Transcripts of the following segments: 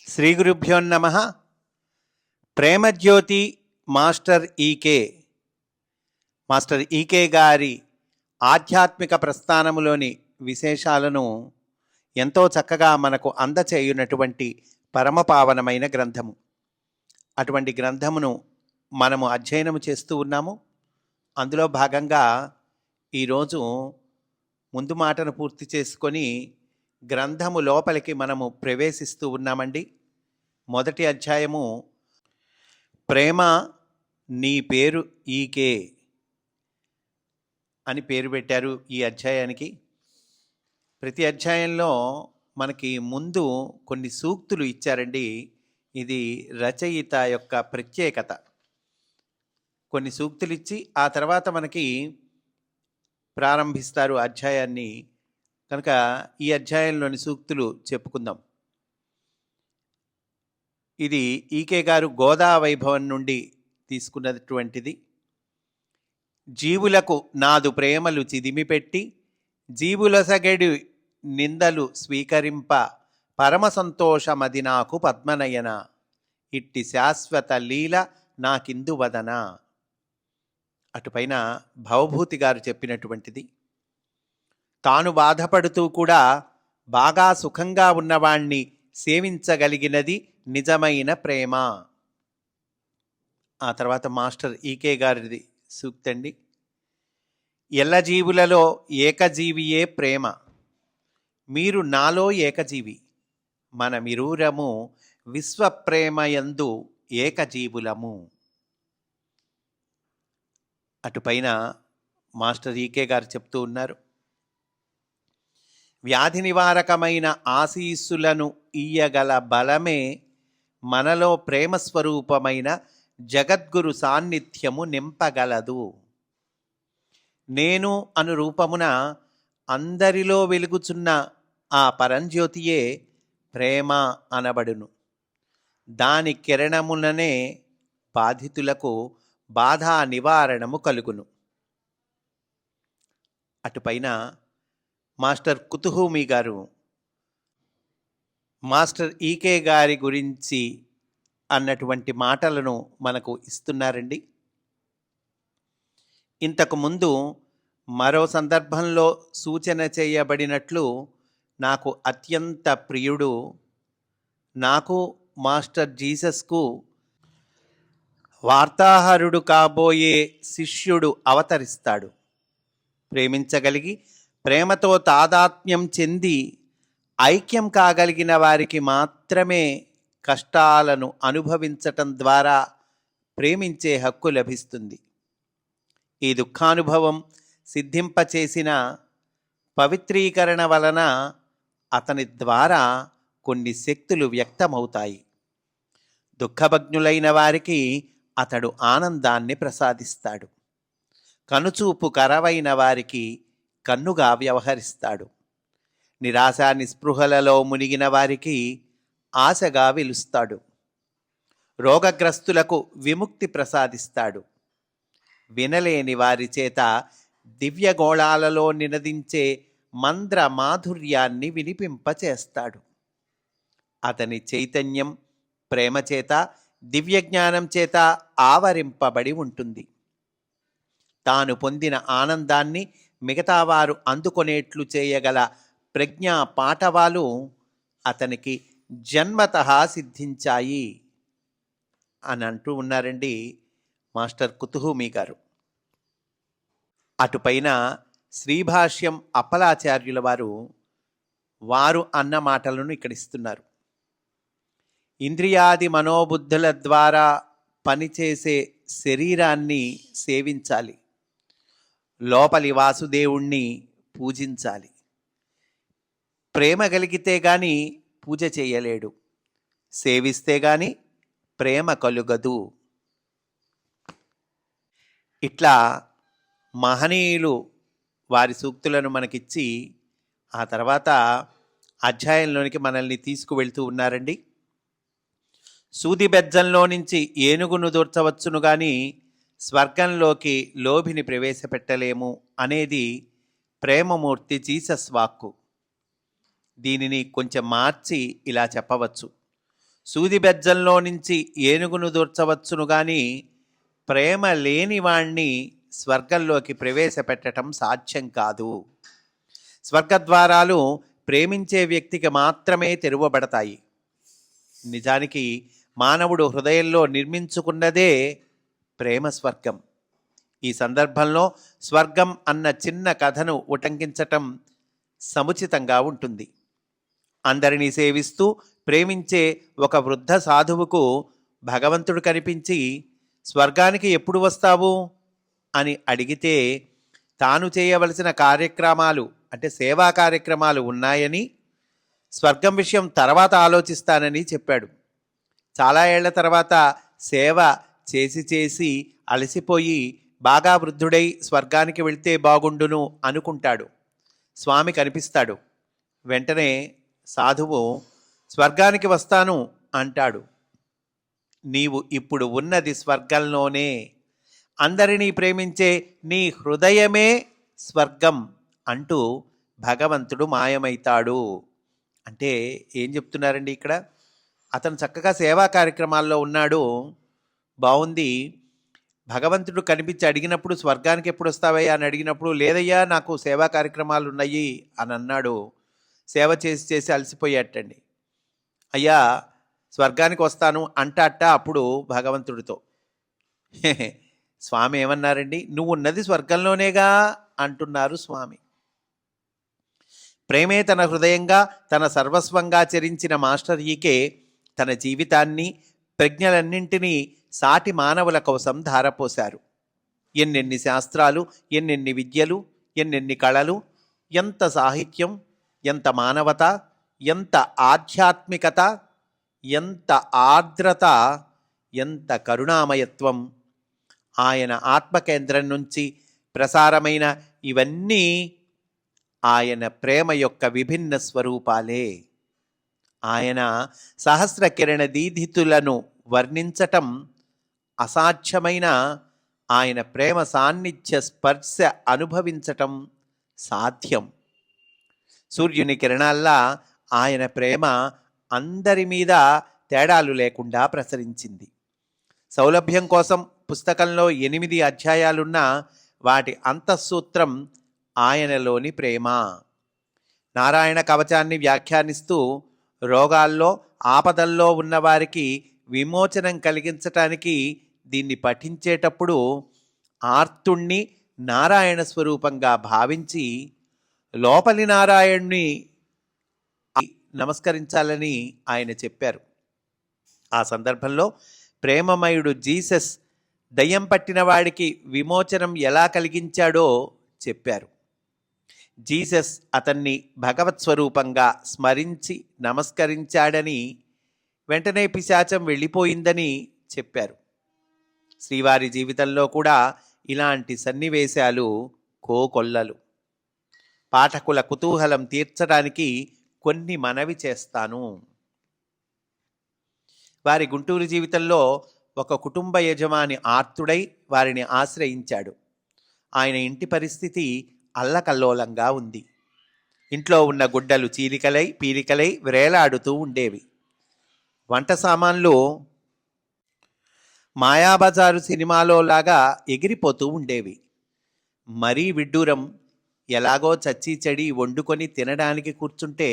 శ్రీ గురుభ్యో నమః. ప్రేమజ్యోతి మాస్టర్ ఈకే గారి ఆధ్యాత్మిక ప్రస్థానములోని విశేషాలను ఎంతో చక్కగా మనకు అందచేయునటువంటి పరమపావనమైన గ్రంథము. అటువంటి గ్రంథమును మనము అధ్యయనము చేస్తూ ఉన్నాము. అందులో భాగంగా ఈరోజు ముందు మాటను పూర్తి చేసుకొని గ్రంథము లోపలికి మనము ప్రవేశిస్తూ ఉన్నామండి. మొదటి అధ్యాయము ప్రేమ నీ పేరు ఈకే అని పేరు పెట్టారు ఈ అధ్యాయానికి. ప్రతి అధ్యాయంలో మనకి ముందు కొన్ని సూక్తులు ఇచ్చారండి. ఇది రచయిత యొక్క ప్రత్యేకత. కొన్ని సూక్తులు ఇచ్చి ఆ తర్వాత మనకి ప్రారంభిస్తారు అధ్యాయాన్ని. కనుక ఈ అధ్యాయంలోని సూక్తులు చెప్పుకుందాం. ఇది ఈకే గారు గోదా వైభవం నుండి తీసుకున్నటువంటిది. జీవులకు నాదు ప్రేమలు చిదిమిపెట్టి జీవులసగడి నిందలు స్వీకరింప పరమ సంతోషమది నాకు పద్మనయన ఇట్టి శాశ్వత లీల నాకిందు వదన. అటుపైన భవభూతి గారు చెప్పినటువంటిది. తాను బాధపడుతూ కూడా బాగా సుఖంగా ఉన్నవాణ్ణి సేవించగలిగినది నిజమైన ప్రేమ. ఆ తర్వాత మాస్టర్ ఈకే గారిది సూక్తండి. ఎల్లజీవులలో ఏకజీవియే ప్రేమ, మీరు నాలో ఏకజీవి, మనమిరూరము విశ్వప్రేమయందు ఏకజీవులము. అటుపైన మాస్టర్ ఈకే గారు చెప్తూ ఉన్నారు. వ్యాధి నివారకమైన ఆశీస్సులను ఇయ్యగల బలమే మనలో ప్రేమస్వరూపమైన జగద్గురు సాన్నిధ్యము నింపగలదు. నేను అను రూపమున అందరిలో వెలుగుచున్న ఆ పరంజ్యోతియే ప్రేమ అనబడును. దాని కిరణములనే బాధితులకు బాధా నివారణము కలుగును. అటుపైన మాస్టర్ కుతుహూమి గారు మాస్టర్ ఈకే గారి గురించి అన్నటువంటి మాటలను మనకు ఇస్తున్నారండి. ఇంతకుముందు మరో సందర్భంలో సూచన చేయబడినట్లు నాకు అత్యంత ప్రియుడు, నాకు మాస్టర్ జీసస్కు వార్తాహరుడు కాబోయే శిష్యుడు అవతరిస్తాడు. ప్రేమించగలిగి ప్రేమతో తాదాత్మ్యం చెంది ఐక్యం కాగలిగిన వారికి మాత్రమే కష్టాలను అనుభవించటం ద్వారా ప్రేమించే హక్కు లభిస్తుంది. ఈ దుఃఖానుభవం సిద్ధింపచేసిన పవిత్రీకరణ వలన అతని ద్వారా కొన్ని శక్తులు వ్యక్తమవుతాయి. దుఃఖభగ్నులైన వారికి అతడు ఆనందాన్ని ప్రసాదిస్తాడు. కనుచూపు కరవైన వారికి కన్నుగా వ్యవహరిస్తాడు. నిరాశ నిస్పృహలలో మునిగిన వారికి ఆశగా వెలుస్తాడు. రోగగ్రస్తులకు విముక్తి ప్రసాదిస్తాడు. వినలేని వారి చేత దివ్యగోళాలలో నినదించే మంద్ర మాధుర్యాన్ని వినిపింపచేస్తాడు. అతని చైతన్యం ప్రేమ చేత దివ్యజ్ఞానం చేత ఆవరింపబడి ఉంటుంది. తాను పొందిన ఆనందాన్ని మిగతా వారు అందుకొనేట్లు చేయగల ప్రజ్ఞా పాఠవాలు అతనికి జన్మతః సిద్ధించాయి అని అంటూ ఉన్నారండి మాస్టర్ కుతుహూమి గారు. అటుపైన శ్రీభాష్యం అప్పలాచార్యుల వారు అన్న మాటలను ఇక్కడ ఇస్తున్నారు. ఇంద్రియాది మనోబుద్ధుల ద్వారా పనిచేసే శరీరాన్ని సేవించాలి. లోపలి వాసుదేవుణ్ణి పూజించాలి. ప్రేమ కలిగితే గాని పూజ చేయలేడు. సేవిస్తే గాని ప్రేమ కలుగదు. ఇట్లా మహనీయులు వారి సూక్తులను మనకిచ్చి ఆ తర్వాత అధ్యాయంలోనికి మనల్ని తీసుకువెళ్తూ ఉన్నారండి. సూది బెజ్జంలో నుంచి ఏనుగును దూర్చవచ్చును గాని స్వర్గంలోకి లోభిని ప్రవేశపెట్టలేము అనేది ప్రేమమూర్తి జీసస్ వాక్కు. దీనిని కొంచెం మార్చి ఇలా చెప్పవచ్చు. సూది బెజ్జంలో నుంచి ఏనుగును దూర్చవచ్చును గాని ప్రేమ లేని వాణ్ణి స్వర్గంలోకి ప్రవేశపెట్టడం సాధ్యం కాదు. స్వర్గద్వారాలు ప్రేమించే వ్యక్తికి మాత్రమే తెరవబడతాయి. నిజానికి మానవుడు హృదయంలో నిర్మించుకున్నదే ప్రేమ స్వర్గం. ఈ సందర్భంలో స్వర్గం అన్న చిన్న కథను ఉటంకించటం సముచితంగా ఉంటుంది. అందరినీ సేవిస్తూ ప్రేమించే ఒక వృద్ధ సాధువుకు భగవంతుడు కనిపించి స్వర్గానికి ఎప్పుడు వస్తావు అని అడిగితే తాను చేయవలసిన కార్యక్రమాలు అంటే సేవా కార్యక్రమాలు ఉన్నాయని, స్వర్గం విషయం తర్వాత ఆలోచిస్తానని చెప్పాడు. చాలా ఏళ్ల తర్వాత సేవ చేసి చేసి అలసిపోయి బాగా వృద్ధుడై స్వర్గానికి వెళ్తే బాగుండును అనుకుంటాడు. స్వామి కనిపిస్తాడు. వెంటనే సాధువు స్వర్గానికి వస్తాను అంటాడు. నీవు ఇప్పుడు ఉన్నది స్వర్గంలోనే. అందరినీ ప్రేమించే నీ హృదయమే స్వర్గం అంటూ భగవంతుడు మాయమైతాడు. అంటే ఏం చెప్తున్నారండి ఇక్కడ? అతను చక్కగా సేవా కార్యక్రమాల్లో ఉన్నాడు, బాగుంది. భగవంతుడు కనిపించి అడిగినప్పుడు స్వర్గానికి ఎప్పుడు వస్తావయ్యా అని అడిగినప్పుడు లేదయ్యా నాకు సేవా కార్యక్రమాలు ఉన్నాయి అని అన్నాడు. సేవ చేసి చేసి అలసిపోయాటండి. అయ్యా స్వర్గానికి వస్తాను అంటాట అప్పుడు భగవంతుడితో. స్వామి ఏమన్నారండి? నువ్వు ఉన్నది స్వర్గంలోనేగా అంటున్నారు స్వామి. ప్రేమే తన హృదయంగా తన సర్వస్వంగా చరించిన మాస్టర్ ఈకే తన జీవితాన్ని ప్రజ్ఞలన్నింటినీ సాటి మానవుల కోసం ధారపోశారు. ఎన్నెన్ని శాస్త్రాలు, ఎన్నెన్ని విద్యలు, ఎన్నెన్ని కళలు, ఎంత సాహిత్యం, ఎంత మానవత, ఎంత ఆధ్యాత్మికత, ఎంత ఆర్ద్రత, ఎంత కరుణామయత్వం. ఆయన ఆత్మకేంద్రం నుంచి ప్రసారమైన ఇవన్నీ ఆయన ప్రేమ యొక్క విభిన్న స్వరూపాలే. ఆయన సహస్ర కిరణ దీధితులను వర్ణించటం అసాధ్యమైన ఆయన ప్రేమ సాన్నిధ్య స్పర్శ అనుభవించటం సాధ్యం. సూర్యుని కిరణాల్లా ఆయన ప్రేమ అందరి మీద తేడాలు లేకుండా ప్రసరించింది. సౌలభ్యం కోసం పుస్తకంలో 8 అధ్యాయాలున్న వాటి అంతఃసూత్రం ఆయనలోని ప్రేమ. నారాయణ కవచాన్ని వ్యాఖ్యానిస్తూ రోగాల్లో ఆపదల్లో ఉన్నవారికి విమోచనం కలిగించటానికి దీన్ని పఠించేటప్పుడు ఆర్తుణ్ణి నారాయణ స్వరూపంగా భావించి లోపలి నారాయణ్ణి నమస్కరించాలని ఆయన చెప్పారు. ఆ సందర్భంలో ప్రేమమయుడు జీసస్ దయ్యం పట్టిన వాడికి విమోచనం ఎలా కలిగించాడో చెప్పారు. జీసస్ అతన్ని భగవత్ స్వరూపంగా స్మరించి నమస్కరించాడని, వెంటనే పిశాచం వెళ్ళిపోయిందని చెప్పారు. శ్రీవారి జీవితంలో కూడా ఇలాంటి సన్నివేశాలు కోకొల్లలు. పాఠకుల కుతూహలం తీర్చడానికి కొన్ని మనవి చేస్తాను. వారి గుంటూరు జీవితంలో ఒక కుటుంబ యజమాని ఆర్తుడై వారిని ఆశ్రయించాడు. ఆయన ఇంటి పరిస్థితి అల్లకల్లోలంగా ఉంది. ఇంట్లో ఉన్న గుడ్డలు పీలికలై వ్రేలాడుతూ ఉండేవి. వంట సామాన్లు మాయాబజారు సినిమాలో లాగా ఎగిరిపోతూ ఉండేవి. మరీ విడ్డూరం, ఎలాగో చచ్చి చెడి వండుకొని తినడానికి కూర్చుంటే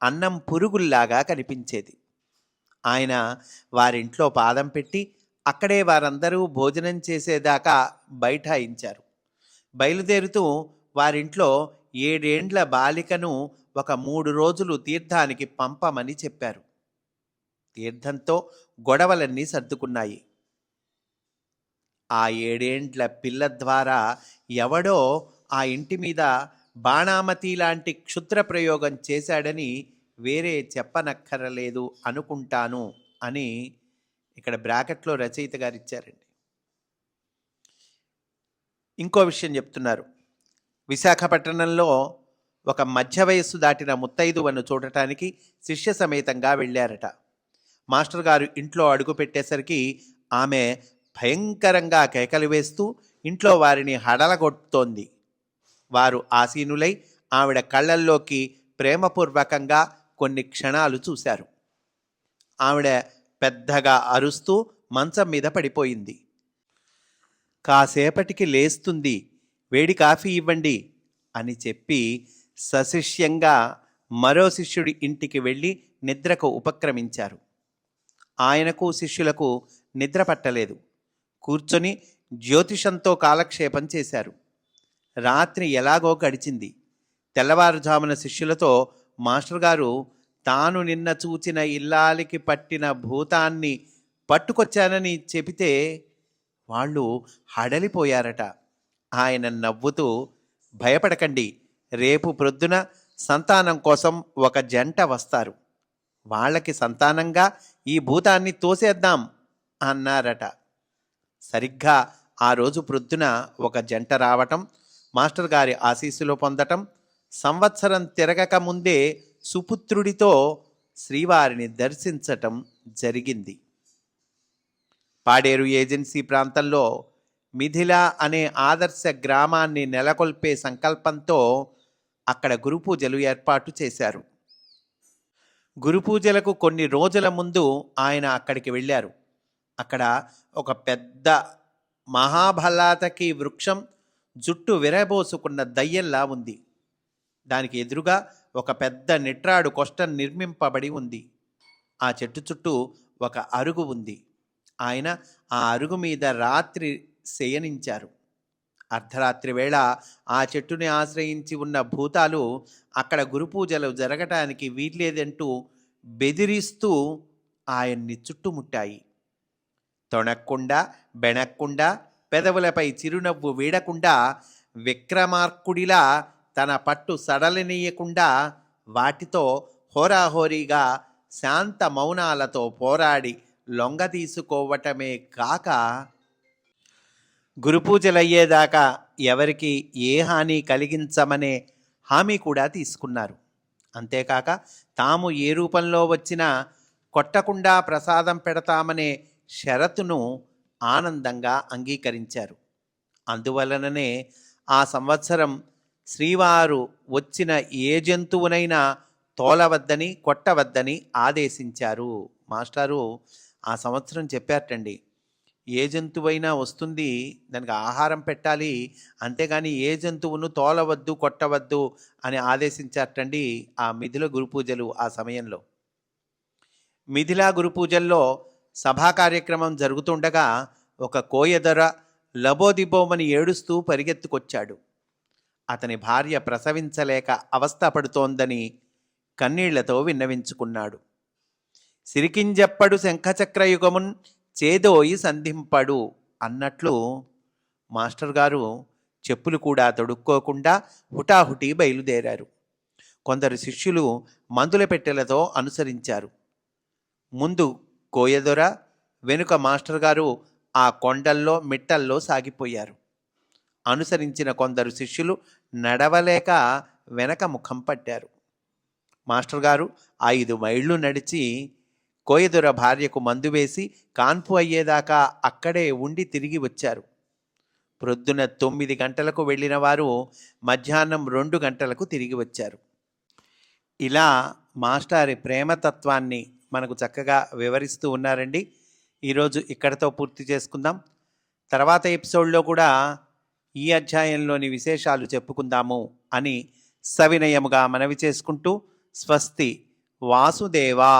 అన్నం పురుగుల్లాగా కనిపించేది. ఆయన వారింట్లో పాదం పెట్టి అక్కడే వారందరూ భోజనం చేసేదాకా బైఠాయించారు. బయలుదేరుతూ వారింట్లో 7 ఏండ్ల బాలికను ఒక 3 రోజులు తీర్థానికి పంపమని చెప్పారు. తీర్థంతో గొడవలన్నీ సర్దుకున్నాయి. ఆ 7 ఏండ్ల పిల్ల ద్వారా ఎవడో ఆ ఇంటి మీద బాణామతి లాంటి క్షుద్ర ప్రయోగం చేశాడని వేరే చెప్పనక్కరలేదు అనుకుంటాను అని ఇక్కడ బ్రాకెట్లో రచయిత గారు ఇచ్చారండి. ఇంకో విషయం చెప్తున్నారు. విశాఖపట్నంలో ఒక మధ్య వయస్సు దాటిన ముత్తైదువను చూడటానికి శిష్య సమేతంగా వెళ్ళారట. మాస్టర్ గారు ఇంట్లో అడుగు పెట్టేసరికి ఆమె భయంకరంగా కేకలు వేస్తూ ఇంట్లో వారిని హడలగొడుతోంది. వారు ఆసీనులై ఆవిడ కళ్ళల్లోకి ప్రేమపూర్వకంగా కొన్ని క్షణాలు చూశారు. ఆవిడ పెద్దగా అరుస్తూ మంచం మీద పడిపోయింది. కాసేపటికి లేస్తుంది, వేడి కాఫీ ఇవ్వండి అని చెప్పి సశిష్యంగా మరో శిష్యుడి ఇంటికి వెళ్ళి నిద్రకు ఉపక్రమించారు. ఆయనకు శిష్యులకు నిద్ర పట్టలేదు. కూర్చొని జ్యోతిషంతో కాలక్షేపం చేశారు. రాత్రి ఎలాగో గడిచింది. తెల్లవారుజామున శిష్యులతో మాస్టర్ గారు తాను నిన్న చూచిన ఇల్లాలికి పట్టిన భూతాన్ని పట్టుకొచ్చానని చెబితే వాళ్ళు హడలిపోయారట. ఆయన నవ్వుతూ, భయపడకండి, రేపు ప్రొద్దున సంతానం కోసం ఒక జంట వస్తారు, వాళ్ళకి సంతానంగా ఈ భూతాన్ని తోసేద్దాం అన్నారట. సరిగ్గా ఆ రోజు ప్రొద్దున ఒక జంట రావటం, మాస్టర్ గారి ఆశీస్సులు పొందటం, సంవత్సరం తిరగక ముందే సుపుత్రుడితో శ్రీవారిని దర్శించటం జరిగింది. పాడేరు ఏజెన్సీ ప్రాంతంలో మిథిల అనే ఆదర్శ గ్రామాన్ని నెలకొల్పే సంకల్పంతో అక్కడ గురుపూజలు ఏర్పాటు చేశారు. గురుపూజలకు కొన్ని రోజుల ముందు ఆయన అక్కడికి వెళ్ళారు. అక్కడ ఒక పెద్ద మహాభలాతకి వృక్షం జుట్టు విరబోసుకున్న దయ్యంలా ఉంది. దానికి ఎదురుగా ఒక పెద్ద నిట్రాడు కొష్టం నిర్మింపబడి ఉంది. ఆ చెట్టు చుట్టూ ఒక అరుగు ఉంది. ఆయన ఆ అరుగు మీద రాత్రి శయనించారు. అర్ధరాత్రి వేళ ఆ చెట్టుని ఆశ్రయించి ఉన్న భూతాలు అక్కడ గురుపూజలు జరగటానికి వీల్లేదంటూ బెదిరిస్తూ ఆయన్ని చుట్టుముట్టాయి. తొణక్కుండా బెణక్కుండా, పెదవులపై చిరునవ్వు వీడకుండా, విక్రమార్కుడిలా తన పట్టు సడలనీయకుండా వాటితో హోరాహోరీగా శాంత మౌనాలతో పోరాడి లొంగదీసుకోవటమే కాక గురుపూజలయ్యేదాకా ఎవరికి ఏ హాని కలిగించమనే హామీ కూడా తీసుకున్నారు. అంతేకాక తాము ఏ రూపంలో వచ్చినా కొట్టకుండా ప్రసాదం పెడతామనే షరతును ఆనందంగా అంగీకరించారు. అందువలననే ఆ సంవత్సరం శ్రీవారు వచ్చిన ఏ జంతువునైనా తోలవద్దని, కొట్టవద్దని ఆదేశించారు. మాస్టారు ఆ సంవత్సరం చెప్పారటండి, ఏ జంతువైనా వస్తుంది, దానికి ఆహారం పెట్టాలి, అంతేగాని ఏ జంతువును తోలవద్దు, కొట్టవద్దు అని ఆదేశించారటండి ఆ మిథిల గురుపూజలు. ఆ సమయంలో మిథిలా గురుపూజల్లో సభా కార్యక్రమం జరుగుతుండగా ఒక కోయదొర లబోదిబోమని ఏడుస్తూ పరిగెత్తుకొచ్చాడు. అతని భార్య ప్రసవించలేక అవస్థపడుతోందని కన్నీళ్లతో విన్నవించుకున్నాడు. సిరికింజప్పడు శంఖచక్రయుగమున్ చేదోయి సంధింపడు అన్నట్లు మాస్టర్ గారు చెప్పులు కూడా తొడుక్కోకుండా హుటాహుటి బయలుదేరారు. కొందరు శిష్యులు మందుల పెట్టెలతో అనుసరించారు. ముందు కోయదొర, వెనుక మాస్టర్ గారు ఆ కొండల్లో మిట్టల్లో సాగిపోయారు. అనుసరించిన కొందరు శిష్యులు నడవలేక వెనక ముఖం పట్టారు. మాస్టర్ గారు 5 మైళ్ళు నడిచి కోయదొర భార్యకు మందు వేసి కాన్పు అయ్యేదాకా అక్కడే ఉండి తిరిగి వచ్చారు. ప్రొద్దున 9 గంటలకు వెళ్ళిన వారు మధ్యాహ్నం 2 గంటలకు తిరిగి వచ్చారు. ఇలా మాస్టారి ప్రేమతత్వాన్ని మనకు చక్కగా వివరిస్తూ ఉన్నారండి. ఈరోజు ఇక్కడతో పూర్తి చేసుకుందాం. తర్వాత ఎపిసోడ్లో కూడా ఈ అధ్యాయంలోని విశేషాలు చెప్పుకుందాము అని సవినయముగా మనవి చేసుకుంటూ స్వస్తి. వాసుదేవా.